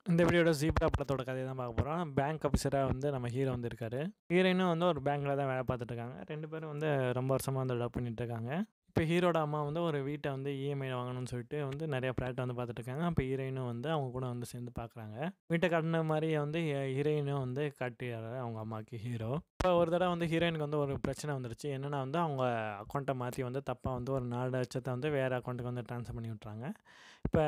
இந்த வீடியோட ஜீப்ரா படத்தோட கதையை தான் பார்க்க போகிறோம். பேங்க் ஆஃபீஸராக வந்து நம்ம ஹீரோ வந்து இருக்காரு. ஹீரோயினும் வந்து ஒரு பேங்க்கில் தான் வேலை பார்த்துட்டு இருக்காங்க. 2 பேரும் வந்து ரொம்ப வருஷமாக வந்து லவ் பண்ணிட்டு இருக்காங்க. இப்போ ஹீரோட அம்மா வந்து ஒரு வீட்டை வந்து இஎம்ஐ வாங்கணும்னு சொல்லிட்டு வந்து நிறைய ஃப்ளாட் வந்து பார்த்துட்டு இருக்காங்க. அப்போ ஹீரோயினும் வந்து அவங்க கூட வந்து சேர்ந்து பார்க்குறாங்க. வீட்டை கட்டின மாதிரி வந்து ஹீரோயினும் வந்து காட்டிடுறாரு அவங்க அம்மாவுக்கு ஹீரோ. இப்போ ஒரு தடவை வந்து ஹீரோயினுக்கு வந்து ஒரு பிரச்சனை வந்துருச்சு. என்னென்னா வந்து அவங்க அக்கௌண்ட்டை மாற்றி வந்து தப்பாக வந்து ஒரு 4 லட்சத்தை வந்து வேறு அக்கௌண்ட்டுக்கு வந்து ட்ரான்ஸ்ஃபர் பண்ணி விட்றாங்க. இப்போ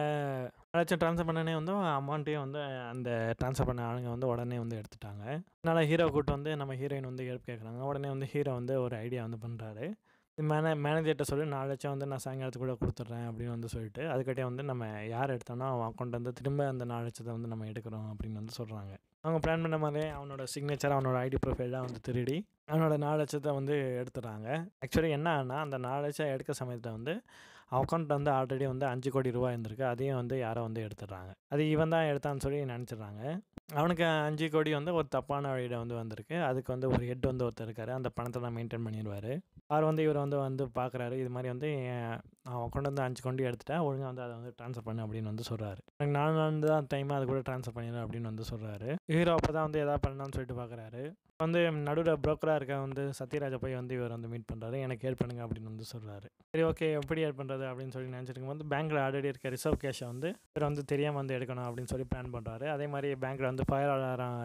4 லட்சம் ட்ரான்ஸ்ஃபர் பண்ணனே வந்து அமௌண்ட்டையும் வந்து அந்த ட்ரான்ஸ்ஃபர் பண்ண ஆளுங்க வந்து உடனே வந்து எடுத்துட்டாங்க. அதனால் ஹீரோ கூப்பிட்டு வந்து நம்ம ஹீரோயின் வந்து ஹெல்ப் கேட்குறாங்க. உடனே வந்து ஹீரோ வந்து ஒரு ஐடியா வந்து பண்ணுறாரு. மேனேஜர்கிட்ட சொல்லி 4 லட்சம் வந்து நான் சாயங்காலத்துக்குள்ளே கொடுத்துட்றேன் அப்படின்னு வந்து சொல்லிட்டு, அதுக்கிட்டே வந்து நம்ம யார் எடுத்தோன்னா அவன் அக்கௌண்ட் வந்து திரும்ப அந்த 4 லட்சத்தை வந்து நம்ம எடுக்கிறோம் அப்படின்னு வந்து சொல்கிறாங்க. அவங்க பிளான் பண்ண மாதிரி அவனோட சிக்னேச்சர், அவனோட ஐடி ப்ரொஃபைல்லாம் வந்து திருடி அவனோட 4 லட்சத்தை வந்து எடுத்துடுறாங்க. ஆக்சுவலி என்ன ஆனா அந்த 4 லட்சம் எடுக்க சமயத்தில் வந்து அக்கௌண்ட் வந்து ஆல்ரெடி வந்து 5 கோடி ரூபா இருந்திருக்கு. அதையும் வந்து யாரோ வந்து எடுத்துடுறாங்க. அது இவன் தான் எடுத்தான்னு சொல்லி நினச்சிடுறாங்க. அவனுக்கு 5 கோடி வந்து ஒரு தப்பான வழியில் வந்து வந்திருக்கு. அதுக்கு வந்து ஒரு ஹெட் வந்து ஒருத்தர் இருக்காரு. அந்த பணத்தை தான் மெயின்டைன் பண்ணிடுவார். அவர் வந்து இவர் வந்து பார்க்குறாரு. இது மாதிரி வந்து அவன் அக்கௌண்ட் வந்து 5 கோடி எடுத்துட்டேன், ஒழுங்காக வந்து அதை வந்து ட்ரான்ஸ்ஃபர் பண்ணு அப்படின்னு வந்து சொல்கிறாரு. எனக்கு 4 நாள் தான் டைம், அது கூட ட்ரான்ஸ்ஃபர் பண்ணிடு அப்படின்னு வந்து சொல்கிறாரு. ஹீரோ அப்போ தான் வந்து எதாவது பண்ணலாம்னு சொல்லிட்டு பார்க்குறாரு. வந்து நடுவில் ப்ரோக்கராக இருக்க வந்து சத்யராஜை போய் வந்து இவர் வந்து மீட் பண்ணுறாரு. எனக்கு ஹெல்ப் பண்ணுங்க அப்படின்னு வந்து சொல்கிறாரு. சரி, ஓகே, எப்படி ஹெல்ப் பண்ணுறது அப்படின்னு சொல்லி நினச்சிட்டு இருக்கும்போது பேங்க்கில் ஆல்ரெடி இருக்க ரிசர்வ் கேஷை வந்து இவர் வந்து தெரியாமல் வந்து எடுக்கணும் அப்படின்னு சொல்லி பிளான் பண்ணுறாரு. அதே மாதிரி பேங்க்கில் வந்து ஃபயர் அலாரம்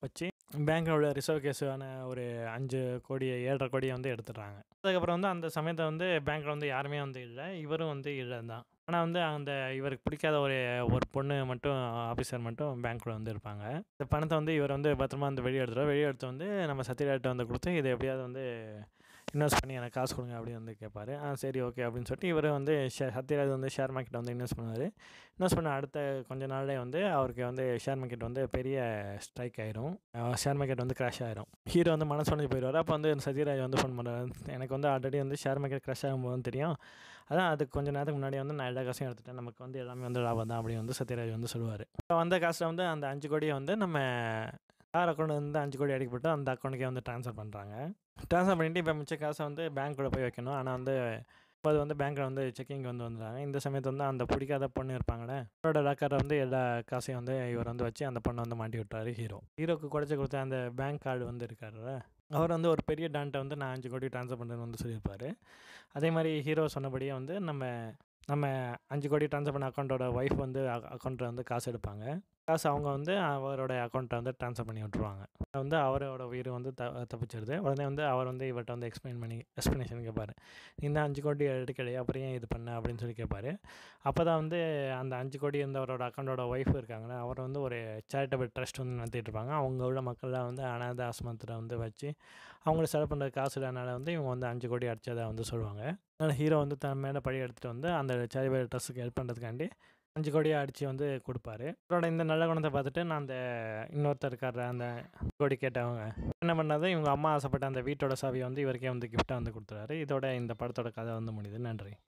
வச்சு பேங்க்கோட ரிசர்வ் கேஸான ஒரு 5 கோடி 7.5 கோடியை வந்து எடுத்துடுறாங்க. அதுக்கப்புறம் வந்து அந்த சமயத்தில் வந்து பேங்க்கில் வந்து யாருமே வந்து இல்லை, இவரும் வந்து இல்லை தான். ஆனால் வந்து அந்த இவருக்கு பிடிக்காத ஒரு பொண்ணு மட்டும், ஆஃபீஸர் மட்டும் பேங்க்கில் வந்து இருப்பாங்க. இந்த பணத்தை வந்து இவர் வந்து பத்திரமா வந்து வெளியே எடுத்து வந்து நம்ம சத்யராஜ்கிட்ட வந்து கொடுத்து இதை எப்படியாவது வந்து இன்வெஸ்ட் பண்ணி எனக்கு காசு கொடுங்க அப்படின்னு வந்து கேட்பாரு. சரி, ஓகே அப்படின்னு சொல்லிட்டு இவர் வந்து சத்யராஜ் வந்து ஷேர் மார்க்கெட்டை வந்து இன்வெஸ்ட் பண்ணுவார். இன்வெஸ்ட் பண்ண அடுத்த கொஞ்ச நாள்லேயே வந்து அவருக்கு வந்து ஷேர் மார்க்கெட் வந்து பெரிய ஸ்ட்ரைக் ஆயிரும். ஷேர் மார்க்கெட் வந்து கிராஷ் ஆயிரும். ஹீரோ வந்து மனசு உடைஞ்சு போயிடுவார். அப்போ வந்து சத்யராஜ் வந்து ஃபோன் பண்ணுறாரு. எனக்கு வந்து ஆல்ரெடி வந்து ஷேர் மார்க்கெட் கிராஷ் ஆகும்போது தெரியும், அதான் அதுக்கு கொஞ்சம் நேரத்துக்கு முன்னாடி வந்து நான் எல்லா காசையும் எடுத்துட்டேன், நமக்கு வந்து எல்லாமே வந்து லாபம் தான் அப்படின்னு வந்து சத்யராஜ் வந்து சொல்லுவார். வந்த காசில் வந்து அந்த 5 கோடியை வந்து நம்ம யார் அக்கௌண்ட் வந்து 5 கோடி அடிக்கப்பட்டு அந்த அக்கௌண்ட்டுக்கே வந்து ட்ரான்ஸ்ஃபர் பண்ணுறாங்க. ட்ரான்ஸ்ஃபர் பண்ணிவிட்டு இப்போ மிச்ச காசை வந்து பேங்க்கில் போய் வைக்கணும். ஆனால் வந்து அது வந்து பேங்க்கில் வந்து செக்கிங் வந்து வந்துடுறாங்க. இந்த சமயத்தில் வந்து அந்த பிடிக்காத பொண்ணு இருப்பாங்களே, அவரோட லாக்கரை வந்து எல்லா காசையும் வந்து இவர் வந்து வச்சு அந்த பொண்ணை வந்து மாட்டி விட்டார் ஹீரோ. ஹீரோக்கு குறைச்சி கொடுத்த அந்த பேங்க் கார்டு வந்து இருக்கார்ல, அவர் வந்து ஒரு பெரிய டான்ட்டை வந்து நான் 5 கோடி ட்ரான்ஸ்ஃபர் பண்ணுறேன்னு வந்து சொல்லியிருப்பார். அதே மாதிரி ஹீரோ சொன்னபடியே வந்து நம்ம 5 கோடி ட்ரான்ஸ்ஃபர் பண்ண அக்கௌண்ட்டோட ஒய்ஃப் வந்து அக்கௌண்ட்டில் வந்து காசு எடுப்பாங்க. காசு அவங்க வந்து அவரோட அக்கௌண்ட்டை வந்து ட்ரான்ஸ்ஃபர் பண்ணி விட்ருவாங்க. வந்து அவரோட உயிர் வந்து தப்பிச்சிடுது. உடனே வந்து அவர் வந்து இவர்கிட்ட வந்து எக்ஸ்ப்ளனேஷன் கேட்பார். நீ தான் 5 கோடி எடுக்கலையே, அப்புறம் ஏன் இது பண்ண அப்படின்னு சொல்லி கேட்பார். அப்போ தான் வந்து அந்த 5 கோடி இருந்தவரோட அக்கௌண்ட்டோட ஒய்ஃப் இருக்காங்களே, அவர் வந்து ஒரு சேரிட்டபிள் ட்ரஸ்ட் வந்து நடத்திட்டு இருப்பாங்க. அவங்க உள்ள மக்கள்லாம் வந்து அனாதை ஆசிரமத்தில் வந்து வச்சு அவங்கள செலவு பண்ணுற காசு இல்லைனால வந்து இவங்க வந்து 5 கோடி அடித்ததாக வந்து சொல்லுவாங்க. அதனால் ஹீரோ வந்து தன் மேலே பழி எடுத்துகிட்டு வந்து அந்த சேரிட்டபிள் ட்ரஸ்ட்டுக்கு ஹெல்ப் பண்ணுறதுக்காண்டி 5 கோடியை அடித்து வந்து கொடுப்பாரு. அவரோட இந்த நல்ல குணத்தை பார்த்துட்டு நான் அந்த இன்னொருத்தர் இருக்கார், அந்த கோடி கேட்டவங்க என்ன பண்ணாது, இவங்க அம்மா ஆசைப்பட்ட அந்த வீட்டோட சாவியை வந்து இவருக்கே வந்து கிஃப்டாக வந்து கொடுத்துறாரு. இதோட இந்த படத்தோட கதை வந்து முடியுது. நன்றி.